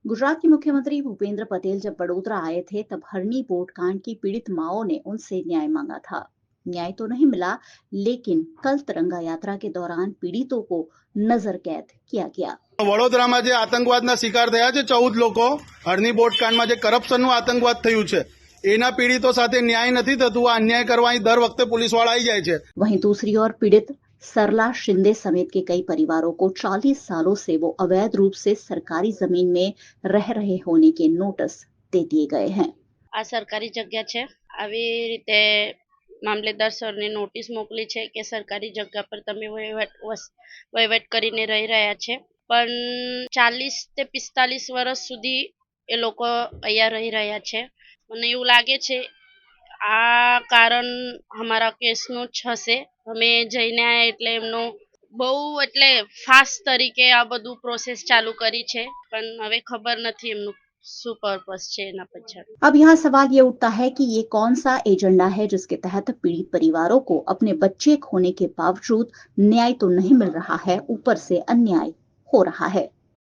गुजरात के मुख्यमंत्री भूपेंद्र पटेल जब बड़ोदरा आए थे तब हरनी बोट कांड की पीड़ित माओं ने उनसे न्याय मांगा था। न्याय तो नहीं मिला, लेकिन कल तिरंगा यात्रा के दौरान पीड़ितों को नजर कैद किया गया। વડોદરામાં જે આતંકવાદના શિકાર થયા છે 14 લોકો, હરની બોટકાંડમાં જે કરપ્શનનું આતંકવાદ થયું છે એના પીડિતો સાથે ન્યાય નથી થતું। આ અન્યાય કરવા અહીં દર વખતે પોલીસવાળા આવી જાય છે। वहीं दूसरी ओर पीड़ित सरला शिंदे समेत के कई परिवारों को 40 सालों से वो अवैध रूप से सरकारी जमीन में रह रहे होने के नोटिस दे दिए गए हैं। આ સરકારી જગ્યા છે, આવી રીતે મામલેદાર સરને નોટિસ મોકલી છે કે સરકારી જગ્યા પર તમે વહીવટ કરીને રહી રહ્યા છે, પણ 40 તે 45 વર્ષ સુધી એ લોકો અહીંયા રહી રહ્યા છે। મને એવું લાગે છે આ કારણ અમારા કેસનું જ હશે। અમે જઈને આયા એટલે એમનો બહુ એટલે ફાસ્ટ તરીકે આ બધું પ્રોસેસ ચાલુ કરી છે, પણ હવે ખબર નથી એમનું શું પર્પસ છે એના પાછળ। अब यहाँ सवाल ये उठता है कि ये कौन सा एजेंडा है जिसके तहत पीड़ित परिवारों को अपने बच्चे खोने के बावजूद न्याय तो नहीं मिल रहा है, ऊपर से अन्याय हो रहा है।